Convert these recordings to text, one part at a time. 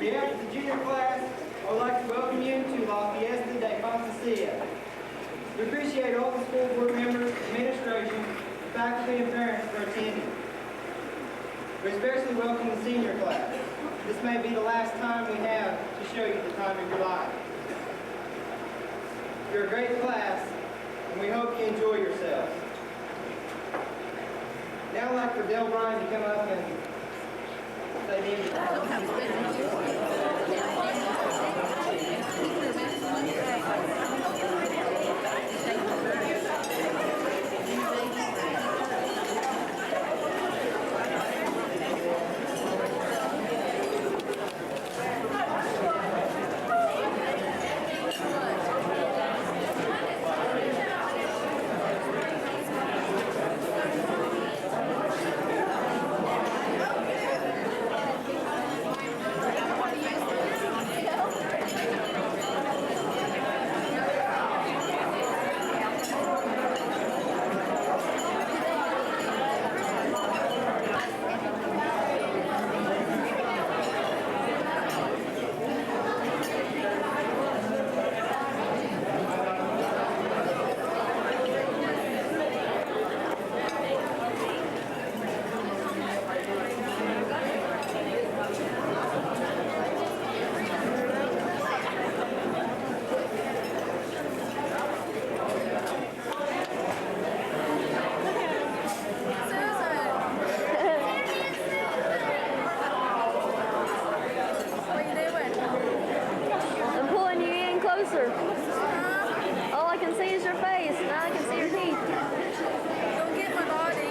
behalf of the junior class, I would like to welcome you to La Fiesta de Fantasia. We appreciate all the school board members, administration, faculty, and parents for attending. We especially welcome the senior class. This may be the last time we have to show you the time of your life. You're a great class, and we hope you enjoy yourselves. Now I'd like for Del Bryan to come up and say the all I can see is your face. Now I can see your teeth. Don't get my body.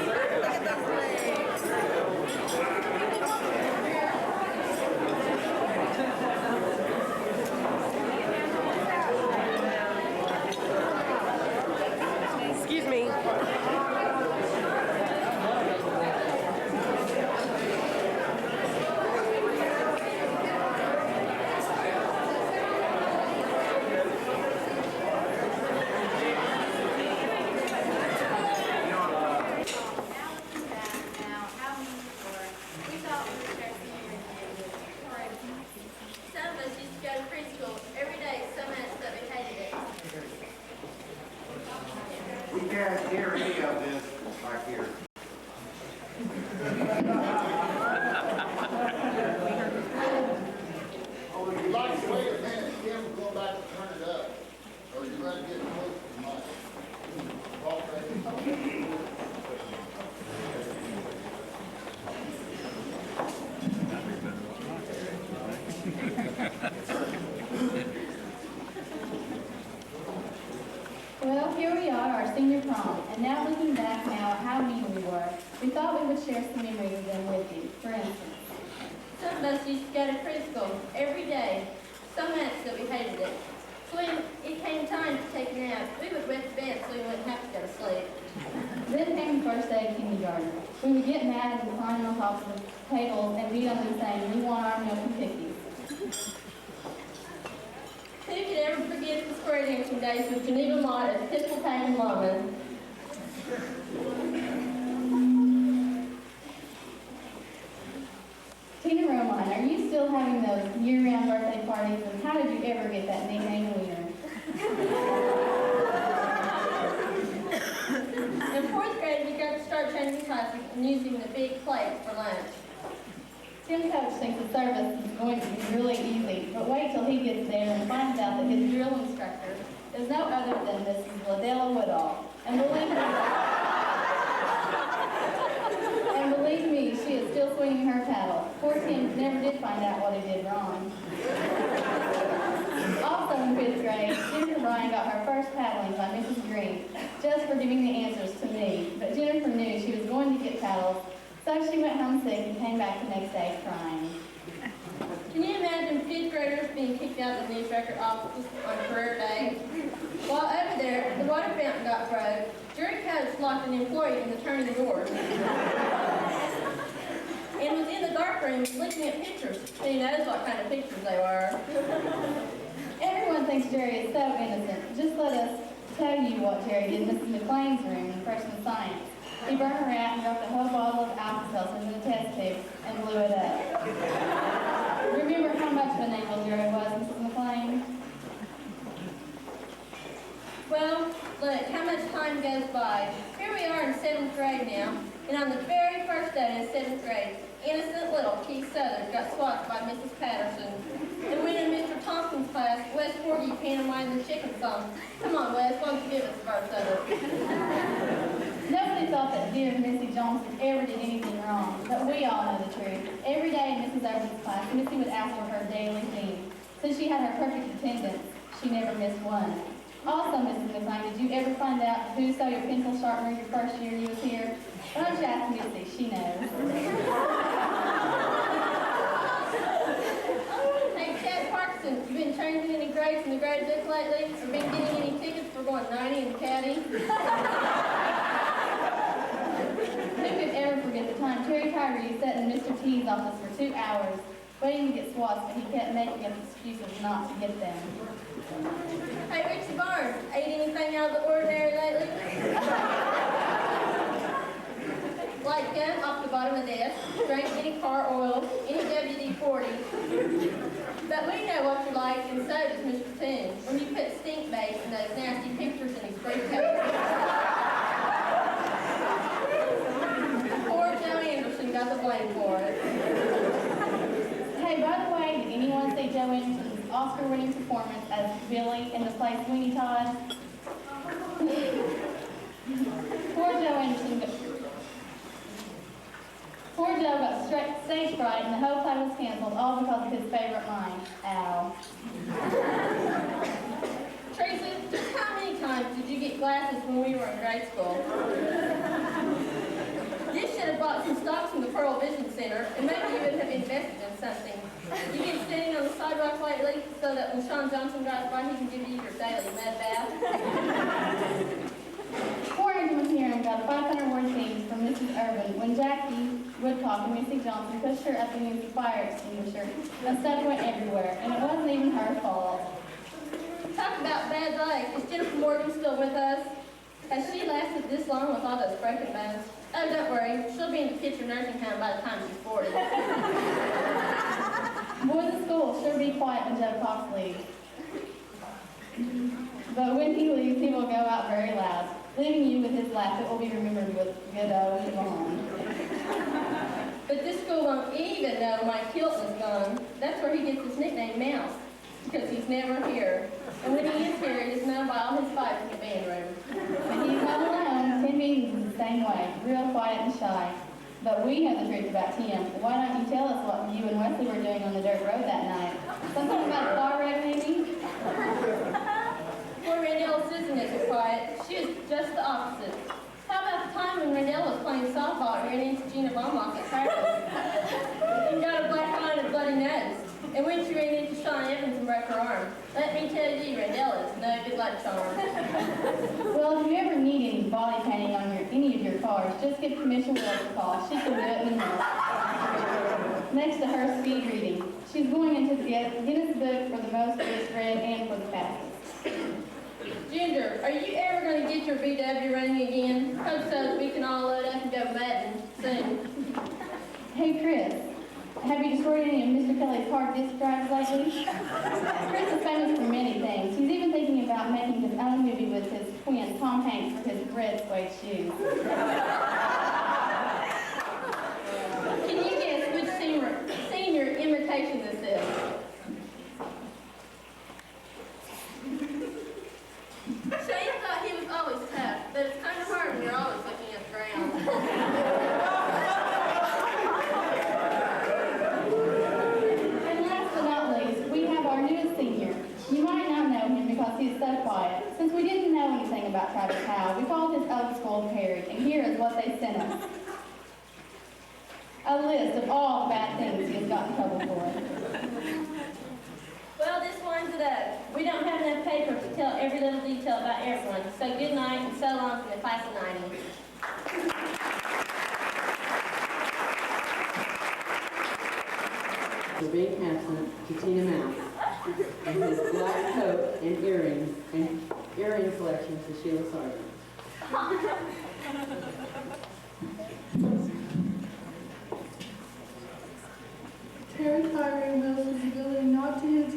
Look at those legs. Excuse me. Some of us used to go to preschool every day so much that we hated it. We can't hear any of this back here. Oh, would you like to wait a minute, Kim, we'll go back and turn it up? Or you ready to get close to the mic? Walk right in. Well, here we are, our senior prom, and now looking back now at how mean we were, we thought we would share some memories of them with you. For instance, Some of us used to go to preschool every day so much that we hated it. So when it came time to take a nap, we would wet the bed so we wouldn't have to go to sleep. then came the first day of kindergarten. We would get mad and climb on top of the tables and beat on them saying, we want our milk and cookies. Who could ever forget the square dancing days with Geneva Mott as Pistol Payne and Mama? Tina Romine, are you still having those year-round birthday parties, and how did you ever get that nickname Wiener? In fourth grade, we got to start changing classes and using the big plates for lunch. Tim Coach thinks the service is going to be really easy, but wait till he gets there and finds out that his drill instructor is no other than Mrs. Ladella Woodall. And believe me, she is still swinging her paddle. Poor Tim never did find out what he did wrong. Also in fifth grade, Jennifer Bryan got her first paddling by Mrs. Green, just for giving the answers to me. But Jennifer knew she was going to get paddles, so she went home sick and came back the next day crying. Can you imagine fifth graders being kicked out of the news record office on career day? While over there, the water fountain got broke. Jury Coach locked an employee in the turning doors. And was in the dark room looking at pictures. Who knows what kind of pictures they were. Everyone thinks Jerry is so innocent. Just let us tell you what Jerry did in Mrs. McLean's room in freshman science. He burned her out and dropped a whole bottle of Alka-Seltzer in the test tube and blew it up. Remember how much of an angel Jerry was, Mrs. McLean? Well, look, how much time goes by. Here we are in 7th grade now, and on the very first day in 7th grade, innocent little Keith Southern got swatted by Mrs. Patterson. And when in Mr. Thompson's class, Wes Forgy pantomimed the chicken song. Come on, Wes, why don't you give us a verse of it? Nobody thought that dear Missy Johnson ever did anything wrong, but we all know the truth. Every day in Mrs. Irvin's class, Missy would ask for her daily theme. Since she had her perfect attendance, she never missed one. Also, Mrs. McLean, did you ever find out who stole your pencil sharpener your first year you was here? Why don't you ask Missy? She knows. Hey, Chad Parkinson, you been changing any grades in the grade book lately? Or been getting any tickets for going 90 in the caddy? Who could ever forget the time Terry Tyree sat in Mr. T's office for 2 hours, waiting to get swats, but he kept making up excuses not to get them. Hey, Richie Barnes, ate anything out of the ordinary lately? Light gun off the bottom of the desk, drank any car oil, any WD-40. But we know what you like, and so does Mr. Toon, when you put stink bait in those nasty pictures in his briefcase. Poor Joe Anderson got the blame for it. Hey, by the way, did anyone see Joe Anderson's Oscar-winning performance as Billy in the play Sweeney Todd? Poor Joe got stage fright and the whole play was canceled, all because of his favorite line, ow. Tracy, just how many times did you get glasses when we were in grade school? You should have bought some stocks from the Pearl Vision Center, and maybe you would have invested in something. You been standing on the sidewalk lately so that when Sean Johnson drives by, he can give you your daily mud bath? Poor Angel McHerron got a 500-word theme from Mrs. Irvin when Jackie Woodcock and Missy Johnson pushed her up against the fire extinguisher and stuff went everywhere, and it wasn't even her fault. Talk about bad luck. Is Jennifer Morgan still with us? Has she lasted this long with all those broken bones? Oh, don't worry. She'll be in the Kitchen nursing home by the time she's 40. Boys at school sure be quiet when Joe Cox leaves. But when he leaves, he will go out very loud, leaving you with his laugh that will be remembered with good old Yvonne. But this school won't even know Mike Hilton is gone. That's where he gets his nickname Mouse, because he's never here. And when he is here, he is known by all his fights in the band room. When he's home alone, Tim Means is the same way, real quiet and shy. But we know the truth about Tim. Why don't you tell us what you and Wesley were doing on the dirt road that night? Something about a car wreck, maybe? Poor Randell Susan isn't quiet. She is just the opposite. How about the time when Randell was playing softball and ran into Gina Baumhoff at practice? And got a black eye and a bloody nose. And when she ran into Sean Evans and broke her arm. Let me tell you, Randell is no good luck charm. Well, if you ever need any body painting on any of your cars, just give Commissioner Wells a call. She can do it in a minute. Next to her, speed reading. She's going into the Guinness Book for the most books read and for the fastest. Ginger, are you ever going to get your VW running again? Hope so, that we can all load up and go mudding soon. Hey, Chris. Have you destroyed any of Mr. Kelly's hard disk drives lately? Chris is famous for many things. He's even thinking about making his own movie with his twin, Tom Hanks, for his red suede shoes. Can you guess which senior imitation this is? Shane thought he was always tough, but it's kind of hard when you're always looking at the ground. And last but not least, we have our newest senior. You might not know him because he is so quiet. Since we didn't know anything about Travis Howe, we called his old school Perry, and here is what they sent us. A list of all the bad things he has gotten in trouble for. Well, this winds it up. We don't have enough paper to tell every little detail about everyone, so good night and so long from the class of 90. For being absent to Tina Mouse, and his black coat and earring collection to Sheila Sargent.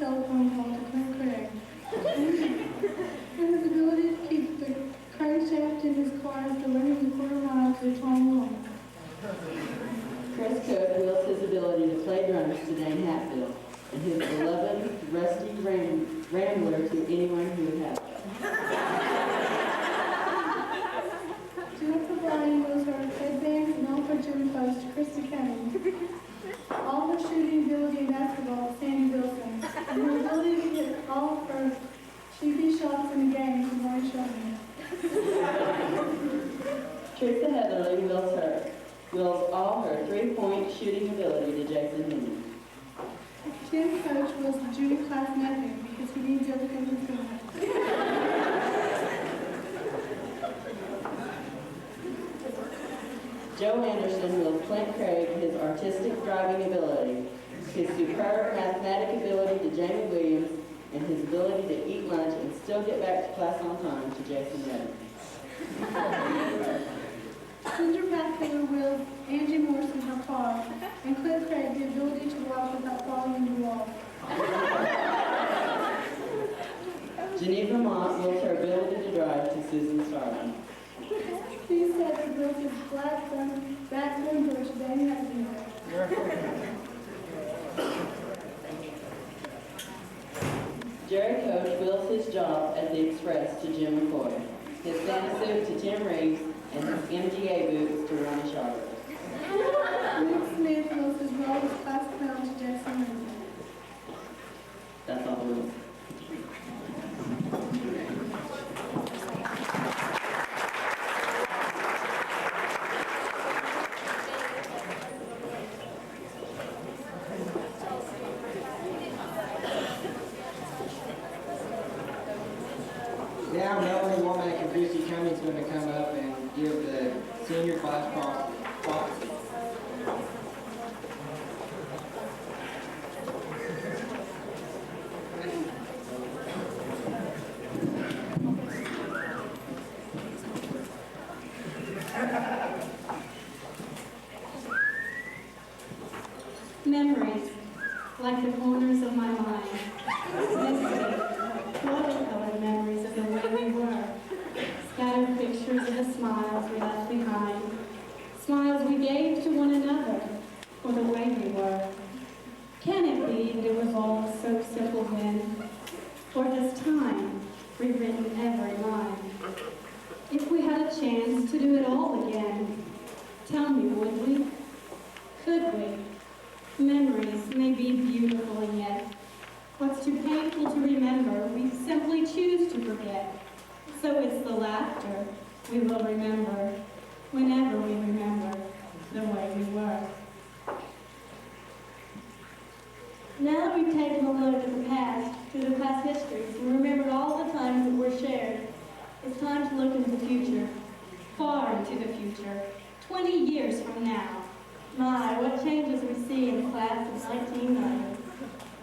telephone call to Clint Craig. And his ability to keep the crankshaft in his car after running the quarter mile to a tall woman. Chris Cook wills his ability to play drums to Dane Hatfield, and his beloved rusty rambler to anyone who would have it. Jennifer Bryan was her headbands and all her gym posts to Christy Cummings. All her shooting ability in basketball to Sandy Wilson. And her ability to hit all of her cheapy shots in the game to Lauren Shelton. Teresa Heatherly wills all her three-point shooting ability to Jason Henry. Jim Coach was the junior class nothing because he needs everything he's got. Joe Anderson wills Clint Craig his artistic driving ability, his superb mathematic ability to Jamie Williams, and his ability to eat lunch and still get back to class on time to Jason Redden. Ginger Pathfinder wills Angie Morrison her car, and Clint Craig the ability to walk without falling into the wall. Geneva Mont wills her ability to drive to Susan Starling. Steve Sedgwick wills his backbone bush Danny Hudson. Jerry Coach wills his job at the Express to Jim McCoy, his Santa suit to Tim Reeves, and his MGA boots to Ronnie Sharper. Nick Smith wills his role as class clown to Jackson Lindsay. That's all the rules. Now Melanie Womack and Christy Cummings going to come up and give the senior class prophecy. Memories, like the corners of my mind. Watercolor memories of the way we were. Scattered pictures of the smiles we left behind. Smiles we gave to one another for the way we were. Can it be that it was all so simple then? Or has time rewritten every line? If we had a chance to do it all again, tell me, would we? Could we? Memories may be beautiful, and yet what's too painful to remember, we simply choose to forget. So it's the laughter we will remember whenever we remember the way we were. Now that we've taken a look at the past, through the past histories, and remembered all the times that were shared, it's time to look into the future, far into the future, 20 years from now. My, what changes we see in the class of 1990.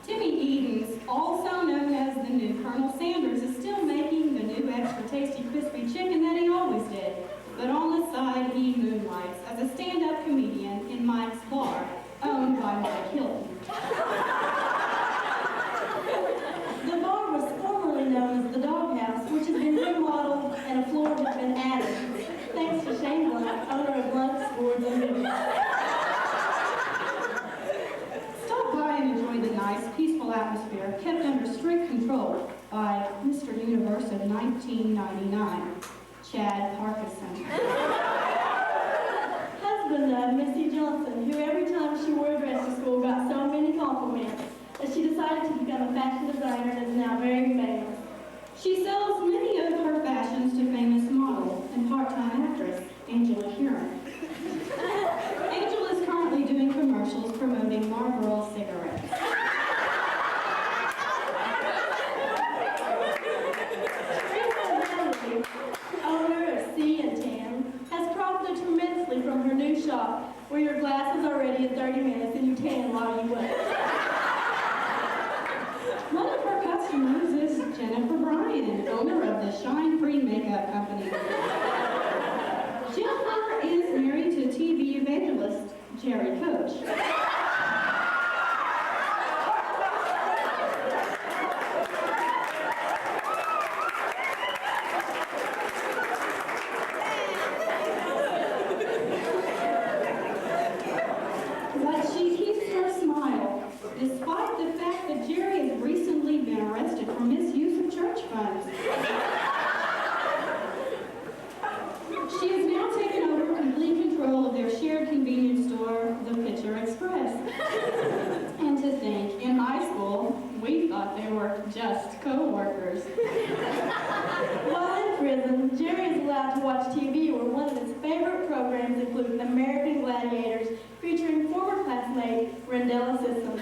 Timmy Edens, also known as the new Colonel Sanders, is still making the new extra tasty crispy chicken that he always did. But on the side, he moonlights as a stand-up comedian in Mike's Bar, owned by Mike Hilton. The bar was formerly known as the Doghouse, which has been remodeled and a floor has been added, thanks to Shane Blunt, owner of Blunt's Sports and News. The nice, peaceful atmosphere kept under strict control by Mr. Universe of 1999, Chad Parkinson. Husband of Missy Johnson, who every time she wore a dress to school got so many compliments that she decided to become a fashion designer and is now very famous. She sells many of her fashions to famous model and part-time actress, Angela Huron. Angela is currently doing commercials promoting Marlboro cigarettes. Owner of C and Tan, has profited tremendously from her new shop, where your glass is already in 30 minutes and you tan while you wait. One of her customers is Jennifer Bryan, owner of the Shine Free Makeup Company. Jennifer is married to TV evangelist Jerry Coach. allowed to watch TV where one of his favorite programs included American Gladiators, featuring former classmate Rendella Sissom,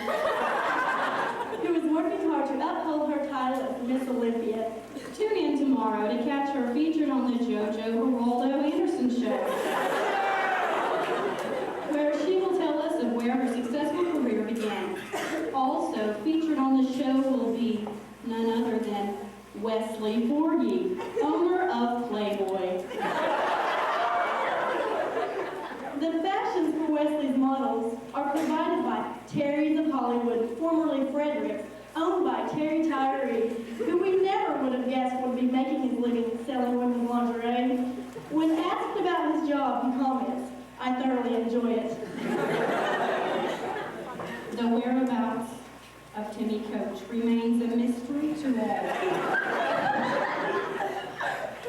who was working hard to uphold her title as Miss Olympia. Tune in tomorrow to catch her featured on the JoJo Geraldo Anderson Show, where she will tell us of where her successful career began. Also featured on the show will be none other than Wesley Forgy, owner of Playboy. The fashions for Wesley's models are provided by Terry's of Hollywood, formerly Frederick's, owned by Terry Tyree, who we never would have guessed would be making his living selling women's lingerie. When asked about his job, he comments, "I thoroughly enjoy it." The whereabouts of Timmy Coach remains a mystery to all.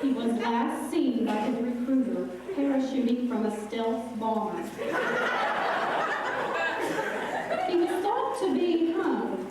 He was last seen by his recruiter parachuting from a stealth bomber. He was thought to be hung.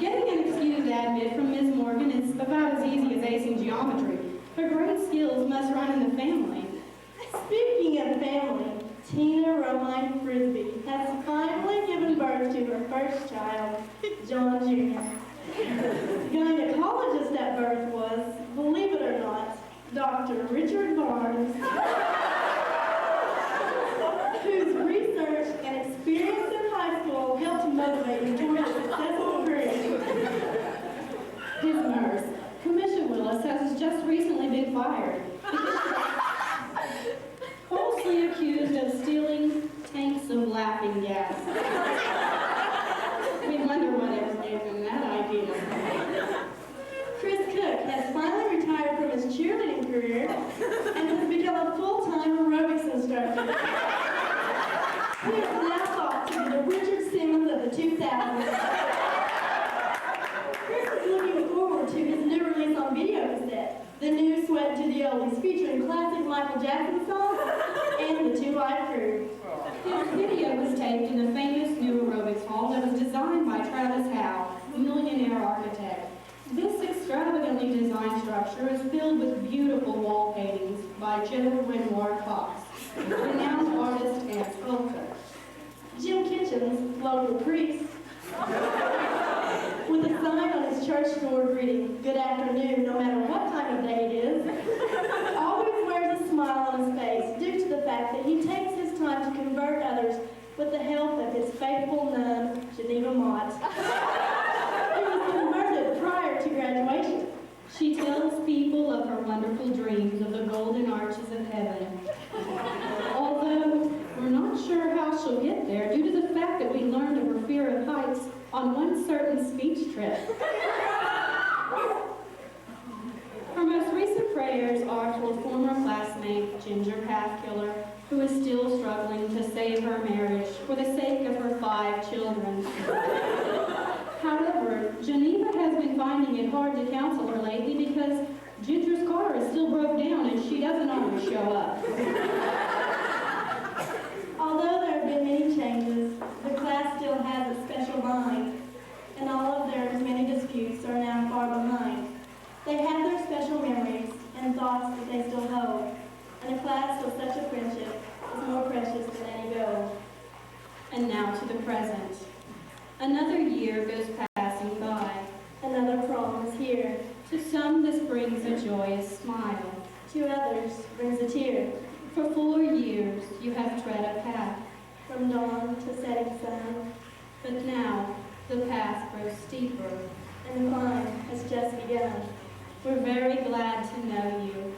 Getting an excused admit from Ms. Morgan is about as easy as acing geometry. Her great skills must run in the family. Speaking of family, Tina Romine Frisbee has finally given birth to her first child, John Jr. Gynecologist at birth was, believe it or not, Dr. Richard Barnes, whose research and experience in high school helped motivate him toward a successful career. His nurse, Commissioner Willis, has just recently been fired. Falsely accused of stealing tanks of laughing gas. We wonder whatever gave him that idea. Chris Cook has finally retired from his cheerleading career and has become a full-time aerobics instructor. He is now thought to be the Richard Simmons of the 2000s. Chris is looking forward to his new release on video cassette, the new Sweat to the Oldies, featuring classic Michael Jackson songs and the Two Live Crew. His video was taped in the famous new aerobics hall that was designed by Travis Howe, millionaire architect. This extravagantly designed structure is filled with beautiful wall paintings by Joe Renoir Cox, renowned artist and sculptor. Jim Kitchens, local priest, with a sign on his church door reading, "Good afternoon," no matter what time of day it is, always wears a smile on his face due to the fact that he takes his time to convert others with the help of his faithful nun, Geneva Mott. He was converted prior to graduation. She tells people of her wonderful dreams of the golden arches of heaven. Although we're not sure how she'll get there due to the fact that we learned of her fear of heights on one certain speech trip. Her most recent prayers are for former classmate Ginger Pathkiller, who is still struggling to save her marriage for the sake of her 5 children. However, Geneva has been finding it hard to counsel her lately because Ginger's car is still broke down and she doesn't always show up. Although there have been many changes, the class still has a special bond, and all of their many disputes are now far behind. They have their special memories and thoughts that they still hold, and a class with such a friendship is more precious than any gold. And now to the present. Another year goes passing by. Another prom is here. To some, this brings a joyous smile. To others brings a tear. For 4 years you have tread a path, From dawn to setting sun, but now the path grows steeper. and the climb has just begun. We're very glad to know you.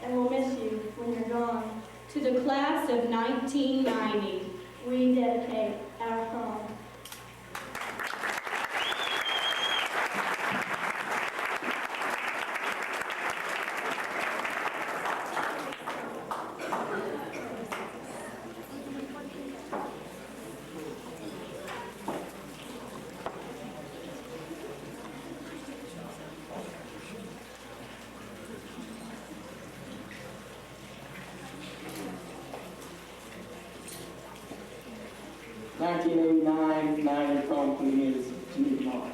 And we'll miss you when you're gone. To the class of 1990, We dedicate our prom. '89 9 prom queen is Judy Moore.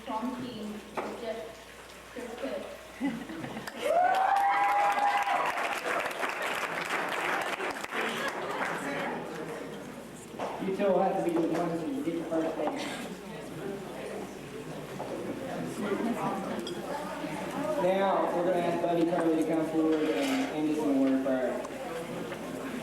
Prom king is just Chris Cook. You two will have to be the ones who get the first dance. Now, we're going to ask Buddy Curley to come forward and end us in a word of prayer.